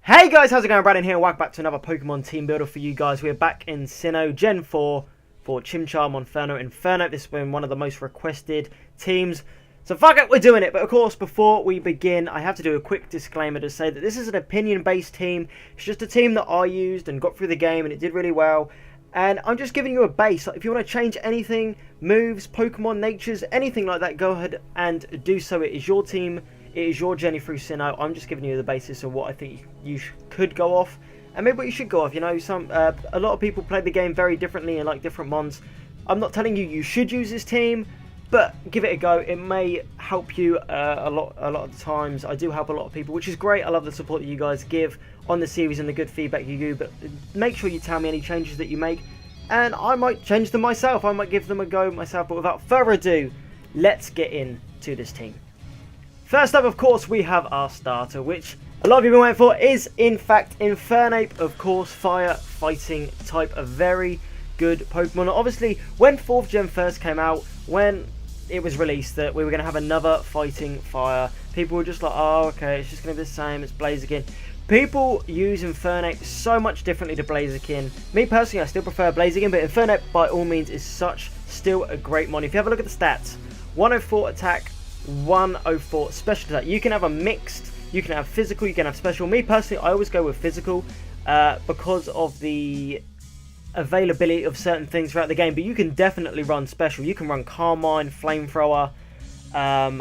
Hey guys, how's it going? Brandon here, welcome back to another Pokemon team builder for you guys. We're back in Sinnoh Gen 4 for Chimchar, Monferno, Infernape. This has been one of the most requested teams. So fuck it, we're doing it. But of course, before we begin, I have to do a quick disclaimer to say that this is an opinion-based team. It's just a team that I used and got through the game and it did really well. And I'm just giving you a base. Like, if you want to change anything, moves, Pokemon, natures, anything like that, go ahead and do so. It is your team. It is your journey through Sinnoh. I'm just giving you the basis of what I think you could go off, and maybe what you should go off. You know, a lot of people play the game very differently and like different mons. I'm not telling you should use this team, but give it a go. It may help you a lot of the times. I do help a lot of people, which is great. I love the support that you guys give on the series and the good feedback you do. But make sure you tell me any changes that you make, and I might change them myself. I might give them a go myself. But without further ado, let's get into this team. First up, of course, we have our starter, which a lot of you have been waiting for, is in fact Infernape, of course, fire fighting type, a very good Pokemon. Obviously, when 4th Gen first came out, when it was released that we were going to have another fighting fire, people were just like, oh, okay, it's just going to be the same, it's Blaziken. People use Infernape so much differently to Blaziken. Me personally, I still prefer Blaziken, but Infernape by all means is still a great mon. If you have a look at the stats, 104 attack, 104 special attack. You can have a mixed, you can have physical, you can have special. Me personally, I always go with physical because of the availability of certain things throughout the game, but you can definitely run special. You can run Carmine, Flamethrower,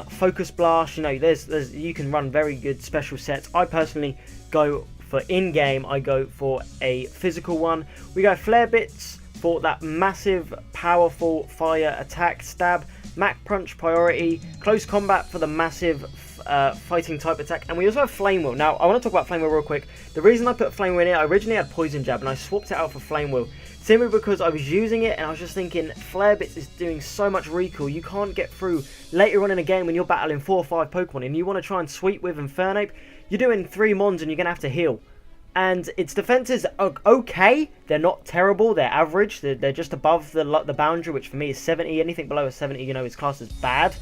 Focus Blast. You know, you can run very good special sets. I personally go for in-game, I go for a physical one. We go Flare Bits for that massive, powerful fire attack, stab, Mach Punch priority, close combat for the massive fighting type attack, and we also have Flame Wheel. Now, I want to talk about Flame Wheel real quick. The reason I put Flame Wheel in it, I originally had Poison Jab, and I swapped it out for Flame Wheel, simply because I was using it, and I was just thinking, Flare Bits is doing so much recall, you can't get through later on in a game when you're battling 4 or 5 Pokemon, and you want to try and sweep with Infernape, you're doing 3 Mons, and you're going to have to heal. And its defenses are okay. They're not terrible. They're average. They're just above the boundary, which for me is 70. Anything below a 70, you know, is classed as bad.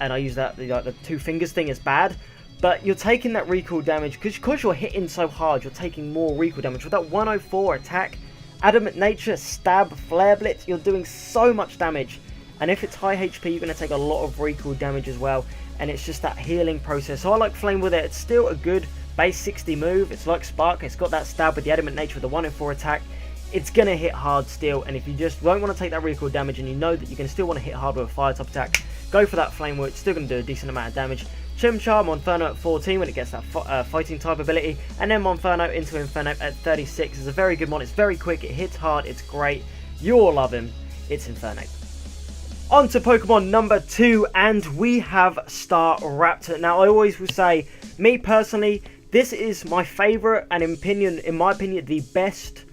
And I use that, the 2 fingers thing is bad. But you're taking that recoil damage, because you're hitting so hard, you're taking more recoil damage. With that 104 attack, Adamant Nature, Stab, Flare Blitz, you're doing so much damage. And if it's high HP, you're going to take a lot of recoil damage as well. And it's just that healing process. So I like Flame with it. It's still a good base 60 move. It's like Spark. It's got that stab with the Adamant Nature with the 104 attack. It's going to hit hard still. And if you just don't want to take that recoil damage and you know that you can still want to hit hard with a fire type attack, go for that Flame Wheel. It's still going to do a decent amount of damage. Chimchar, Monferno at 14 when it gets that fighting type ability. And then Monferno into Infernape at 36. It's a very good mon. It's very quick. It hits hard. It's great. You all love him. It's Infernape. On to Pokemon number 2. And we have Starraptor. Now, I always will say, me personally, this is my favourite and in my opinion, the best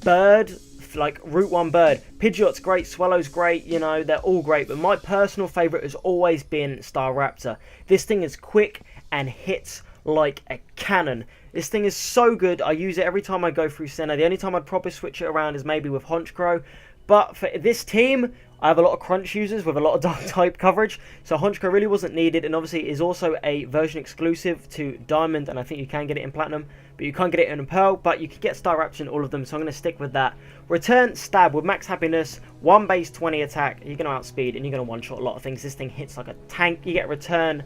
bird, like Route 1 bird. Pidgeot's great, Swallow's great, you know, they're all great. But my personal favourite has always been Starraptor. This thing is quick and hits like a cannon. This thing is so good. I use it every time I go through Sinnoh. The only time I'd probably switch it around is maybe with Honchkrow. But for this team, I have a lot of Crunch users with a lot of Dark type coverage, so Honchkrow really wasn't needed, and obviously it is also a version exclusive to Diamond, and I think you can get it in Platinum, but you can't get it in Pearl, but you can get Starraptor in all of them, so I'm going to stick with that. Return Stab with max happiness, 1 base 20 attack, you're going to outspeed, and you're going to one-shot a lot of things. This thing hits like a tank. You get Return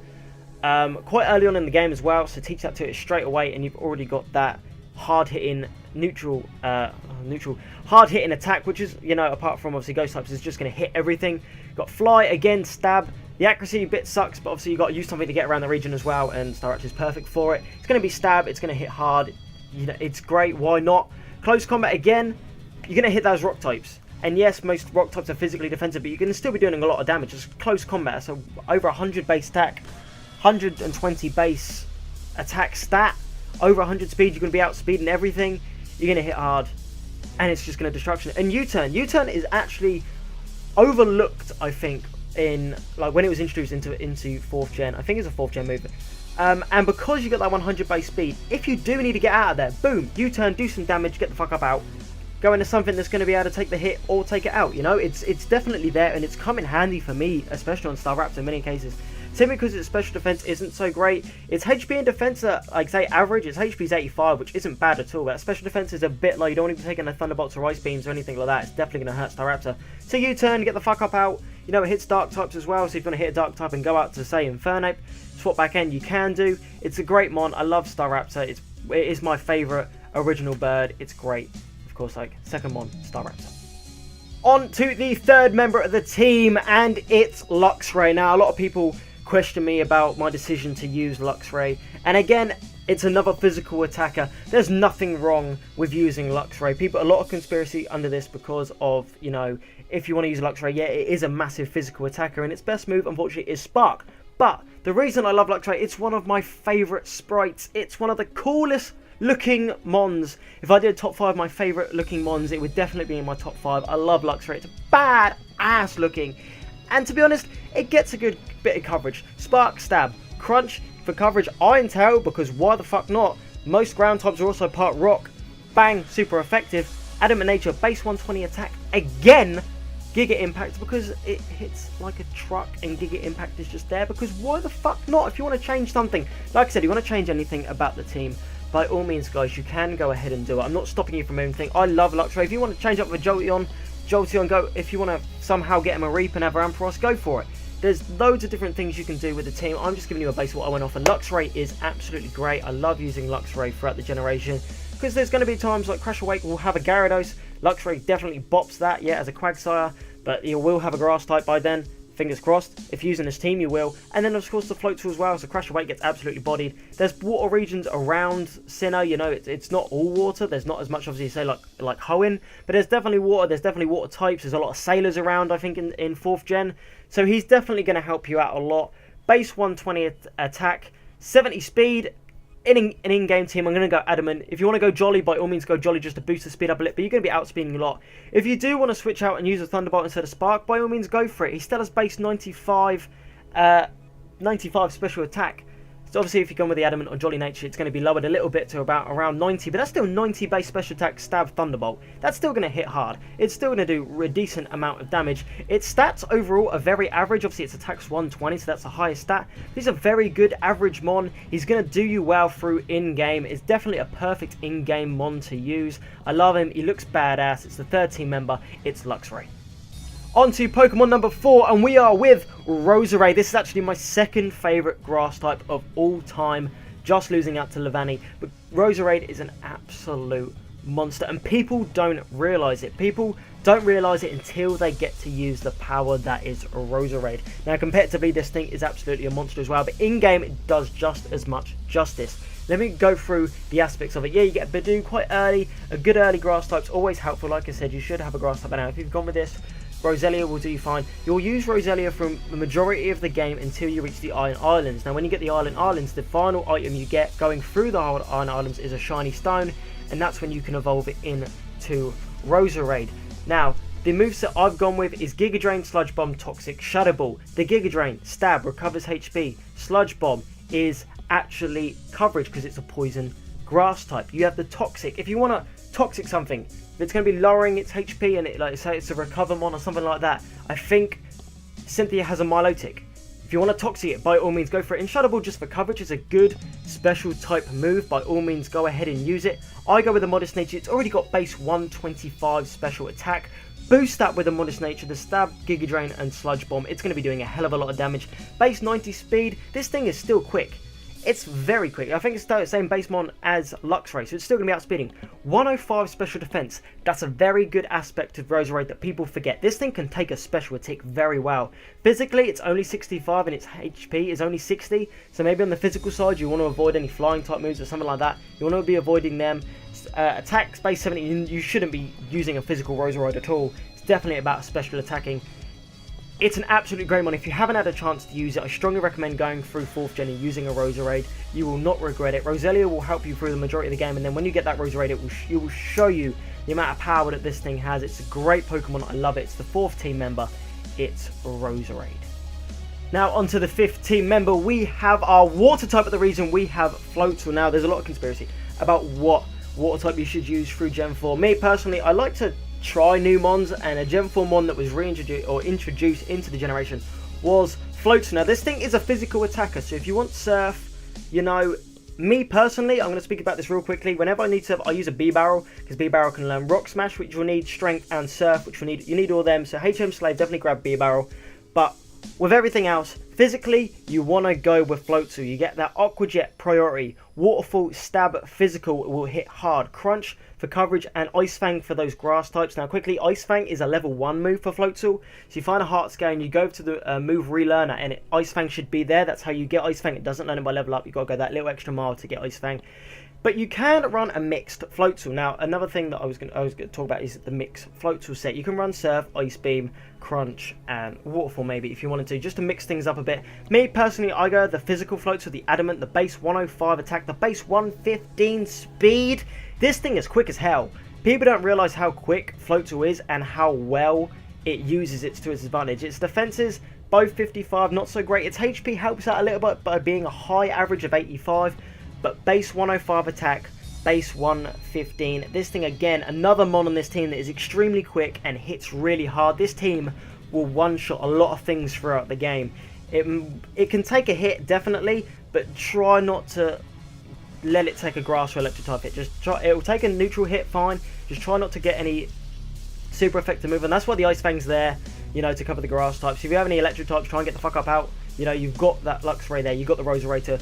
quite early on in the game as well, so teach that to it straight away, and you've already got that hard-hitting hard-hitting attack, which is, you know, apart from obviously Ghost types, is just going to hit everything. Got Fly, again, Stab. The accuracy bit sucks, but obviously you've got to use something to get around the region as well, and Starraptor is perfect for it. It's going to be Stab, it's going to hit hard, you know, it's great, why not? Close combat, again, you're going to hit those rock types. And yes, most rock types are physically defensive, but you can still be doing a lot of damage. It's close combat, so over 100 base attack, 120 base attack stat, over 100 speed, you're going to be outspeeding everything. You're going to hit hard, and it's just going to destruction. And U-turn is actually overlooked, I think, in like when it was introduced into 4th gen. I think it's a 4th gen move. And because you got that 100 base speed, if you do need to get out of there, boom, U-turn, do some damage, get the fuck up out, go into something that's going to be able to take the hit or take it out. You know, it's definitely there, and it's come in handy for me, especially on Starraptor in many cases. simply because its special defense isn't so great. Its HP and defense are, like say, average. Its HP is 85, which isn't bad at all, but special defense is a bit low. You don't want to be taking a Thunderbolts or Ice Beams or anything like that. It's definitely going to hurt Starraptor. So U-turn, get the fuck up out. You know, it hits Dark types as well, so if you want to hit a Dark type and go out to, say, Infernape, swap back end, you can do. It's a great mon. I love Starraptor. It is my favourite original bird. It's great. Of course, like, second mon, Starraptor. On to the third member of the team, and it's Luxray. Now, a lot of people question me about my decision to use Luxray, and again, it's another physical attacker. There's nothing wrong with using Luxray. A lot of conspiracy under this because of, you know, if you want to use Luxray, yeah, it is a massive physical attacker, and its best move, unfortunately, is Spark. But the reason I love Luxray, it's one of my favourite sprites. It's one of the coolest looking mons. If I did a top 5 of my favourite looking mons, it would definitely be in my top 5. I love Luxray. It's bad ass looking, and to be honest, it gets a good bit of coverage. Spark, Stab, Crunch for coverage, Iron Tail, because why the fuck not? Most ground types are also part rock. Bang, super effective. Adamant Nature, base 120 attack, again. Giga Impact, because it hits like a truck, and Giga Impact is just there, because why the fuck not? If you want to change something, like I said, you want to change anything about the team, by all means, guys, you can go ahead and do it. I'm not stopping you from anything. I love Luxray. If you want to change up with Jolteon, go. If you want to somehow get him a Reap and have Ampharos, go for it. There's loads of different things you can do with the team. I'm just giving you a base of what I went off, and Luxray is absolutely great. I love using Luxray throughout the generation, because there's going to be times like Crash Awake will have a Gyarados. Luxray definitely bops that, yeah, as a Quagsire, but you will have a Grass type by then. Fingers crossed. If you're using this team, you will. And then, of course, the Floatzel as well, so Crash Awake gets absolutely bodied. There's water regions around Sinnoh, you know, it's not all water. There's not as much, obviously, say, like Hoenn, but there's definitely water. There's definitely water types. There's a lot of Sailors around, I think, in 4th gen. So he's definitely going to help you out a lot. Base 120 attack, 70 speed. In an in-game team, I'm going to go Adamant. If you want to go Jolly, by all means go Jolly just to boost the speed up a little, but you're going to be outspeeding a lot. If you do want to switch out and use a Thunderbolt instead of Spark, by all means go for it. He still has base 95 special attack. So obviously if you've gone with the Adamant or Jolly Nature, it's going to be lowered a little bit to about around 90, but that's still 90 base special attack, Stab, Thunderbolt. That's still going to hit hard. It's still going to do a decent amount of damage. Its stats overall are very average. Obviously its attack's 120, so that's the highest stat. He's a very good average mon. He's going to do you well through in-game. It's definitely a perfect in-game mon to use. I love him. He looks badass. It's the third team member. It's Luxray. On to Pokemon number 4, and we are with Roserade. This is actually my second favourite grass type of all time, just losing out to Levani. But Roserade is an absolute monster, and people don't realise it. People don't realise it until they get to use the power that is Roserade. Now, competitively, this thing is absolutely a monster as well, but in-game, it does just as much justice. Let me go through the aspects of it. Yeah, you get Bidoof quite early. A good early grass type's always helpful. Like I said, you should have a grass type by now. If you've gone with this, Roselia will do you fine. You'll use Roselia from the majority of the game until you reach the Iron Islands. Now, when you get the Iron Islands, the final item you get going through the Iron Islands is a shiny stone, and that's when you can evolve it into Roserade. Now, the moveset I've gone with is Giga Drain, Sludge Bomb, Toxic, Shadow Ball. The Giga Drain, Stab, recovers HP. Sludge Bomb is actually coverage because it's a poison grass type. You have the Toxic. If you want to Toxic something, if it's going to be lowering its HP and it, like say it's a recover mon or something like that, I think Cynthia has a Milotic. If you want to Toxic it, by all means go for it. And Shadow Ball just for coverage is a good special type move. By all means go ahead and use it. I go with a Modest Nature. It's already got base 125 special attack. Boost that with a Modest Nature, the Stab, Giga Drain and Sludge Bomb. It's going to be doing a hell of a lot of damage. Base 90 speed. This thing is still quick. It's very quick. I think it's the same base mon as Luxray, so it's still going to be outspeeding. 105 special defense. That's a very good aspect of Roserade that people forget. This thing can take a special attack very well. Physically, it's only 65 and its HP is only 60. So maybe on the physical side, you want to avoid any flying type moves or something like that. You want to be avoiding them. Attack base 70, you shouldn't be using a physical Roserade at all. It's definitely about special attacking. It's an absolutely great one. If you haven't had a chance to use it, I strongly recommend going through 4th gen and using a Roserade. You will not regret it. Roselia will help you through the majority of the game, and then when you get that Roserade, it will show you the amount of power that this thing has. It's a great Pokemon. I love it. It's the 4th team member. It's Roserade. Now onto the 5th team member. We have our water type, but the reason we have Floatzel. Now there's a lot of conspiracy about what water type you should use through Gen 4. Me personally, I like to try new mons, and a Gen 4 mon that was reintroduced or introduced into the generation was Floatzel. Now, this thing is a physical attacker, so if you want Surf, you know, me personally, I'm going to speak about this real quickly. Whenever I need Surf, I use a B-Barrel, because B-Barrel can learn Rock Smash, which you'll need, Strength, and Surf, which you need all of them. So HM Slave, definitely grab B-Barrel. But with everything else, physically, you want to go with Floatzel. You get that Aqua Jet priority, Waterfall, Stab, physical will hit hard, Crunch for coverage, and Ice Fang for those grass types. Now quickly, Ice Fang is a level 1 move for Floatzel. So you find a Heart Scale and you go to the move Relearner, and Ice Fang should be there. That's how you get Ice Fang. It doesn't learn it by level up. You've got to go that little extra mile to get Ice Fang. But you can run a mixed Floatzel. Now, another thing that I was going to talk about is the mixed Floatzel set. You can run Surf, Ice Beam, Crunch, and Waterfall maybe if you wanted to, just to mix things up a bit. Me, personally, I go the physical Floatzel, the Adamant, the base 105 attack, the base 115 speed. This thing is quick as hell. People don't realise how quick Floatzel is and how well it uses it to its advantage. Its defences, both 55, not so great. Its HP helps out a little bit by being a high average of 85. But base 105 attack, base 115. This thing, again, another mon on this team that is extremely quick and hits really hard. This team will one-shot a lot of things throughout the game. It can take a hit, definitely, but try not to let it take a grass or electric type hit. It will take a neutral hit, fine. Just try not to get any super effective move. And that's why the Ice Fang's there, you know, to cover the grass types. If you have any electric types, try and get the fuck up out. You know, you've got that Luxray there. You've got the Roserade to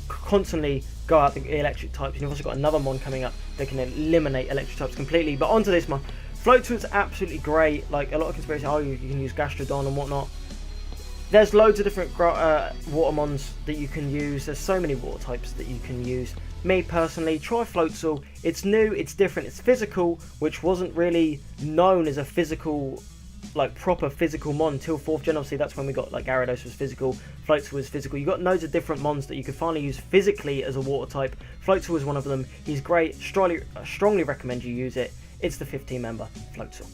constantly go out the electric types, and you've also got another mon coming up that can eliminate electric types completely. But onto this mon, Floatzel's absolutely great. Like a lot of conspiracy, oh, you can use Gastrodon and whatnot. There's loads of different water mons that you can use. There's so many water types that you can use. Me personally, try Floatzel. It's new, it's different, it's physical, which wasn't really known as a physical, like proper physical mon until 4th gen. Obviously that's when we got like Gyarados was physical, Floatzel was physical. You got loads of different mons that you could finally use physically as a water type. Floatzel was one of them. He's great. Strongly recommend you use it. It's the 15 member Floatzel.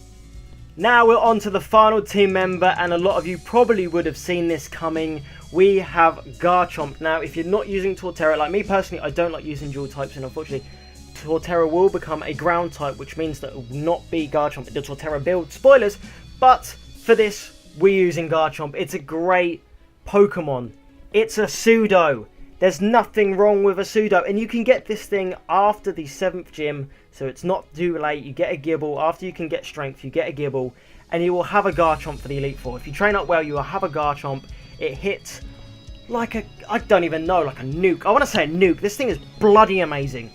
Now we're on to the final team member, and a lot of you probably would have seen this coming. We have Garchomp. Now if you're not using Torterra, like me personally, I don't like using dual types, and unfortunately Torterra will become a ground type, which means that it will not be Garchomp in the Torterra build. Spoilers. But for this, we're using Garchomp. It's a great Pokemon. It's a pseudo. There's nothing wrong with a pseudo. And you can get this thing after the 7th gym, so it's not too late. You get a Gibble. After you can get Strength, you get a Gibble. And you will have a Garchomp for the Elite Four. If you train up well, you will have a Garchomp. It hits like a, I don't even know, like a nuke. I want to say a nuke. This thing is bloody amazing.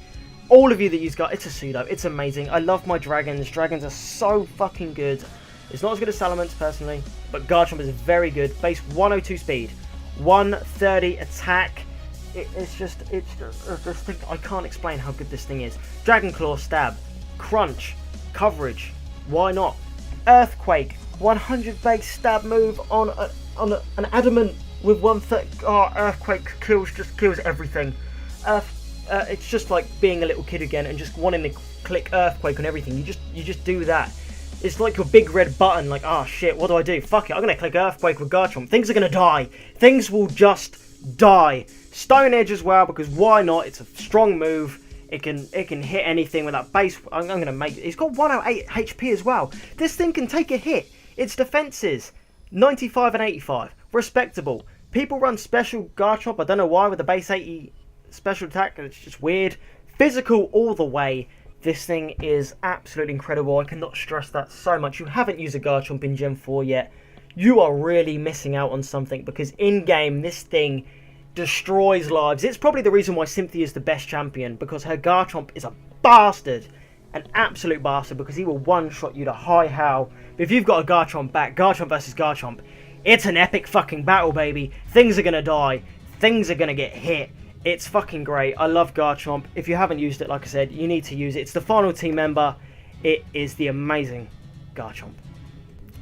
All of you that use Garchomp, it's a pseudo. It's amazing. I love my Dragons. Dragons are so fucking good. It's not as good as Salamence personally, but Garchomp is very good. Base 102 speed, 130 attack. It's just this thing, I can't explain how good this thing is. Dragon Claw, Stab, Crunch, Coverage, why not? Earthquake, 100 base stab move on an Adamant with 130. Oh, Earthquake just kills everything. It's just like being a little kid again and just wanting to click Earthquake on everything. You just do that. It's like your big red button, like, oh shit, what do I do? Fuck it, I'm going to click Earthquake with Garchomp. Things are going to die. Things will just die. Stone Edge as well, because why not? It's a strong move. It can hit anything with that base. I'm going to make it. It's got 108 HP as well. This thing can take a hit. Its defenses, 95 and 85. Respectable. People run special Garchomp, I don't know why, with the base 80 special attack. It's just weird. Physical all the way. This thing is absolutely incredible. I cannot stress that so much. You haven't used a Garchomp in Gen 4 yet. You are really missing out on something, because in-game, this thing destroys lives. It's probably the reason why Cynthia is the best champion, because her Garchomp is a bastard. An absolute bastard, because he will one-shot you to high how. But if you've got a Garchomp back, Garchomp versus Garchomp, it's an epic fucking battle, baby. Things are going to die. Things are going to get hit. It's fucking great. I love Garchomp. If you haven't used it, like I said, you need to use it. It's the final team member. It is the amazing Garchomp.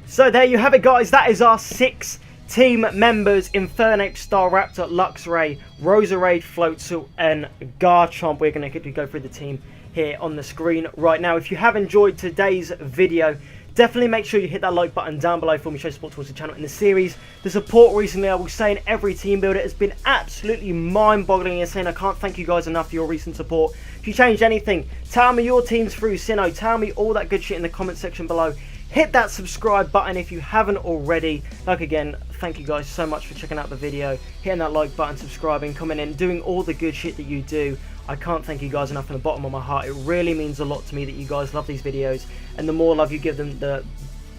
So there you have it, guys. That is our 6 team members: Infernape, Starraptor, Luxray, Roserade, Floatzel, and Garchomp. We're going to go through the team here on the screen right now. If you have enjoyed today's video, definitely make sure you hit that like button down below for me, show support towards the channel in the series. The support recently, I will say, in every team builder has been absolutely mind-boggling, insane. I can't thank you guys enough for your recent support. If you changed anything, tell me your teams through Sinnoh. Tell me all that good shit in the comment section below. hit that subscribe button if you haven't already. Like, again, thank you guys so much for checking out the video, hitting that like button, subscribing, commenting, doing all the good shit that you do. I can't thank you guys enough from the bottom of my heart. It really means a lot to me that you guys love these videos, and the more love you give them, the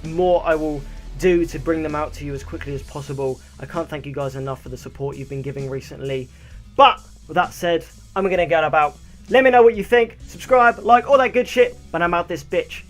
more I will do to bring them out to you as quickly as possible. I can't thank you guys enough for the support you've been giving recently. But with that said, I'm gonna get about. Let me know what you think, subscribe, like, all that good shit, but I'm out this bitch.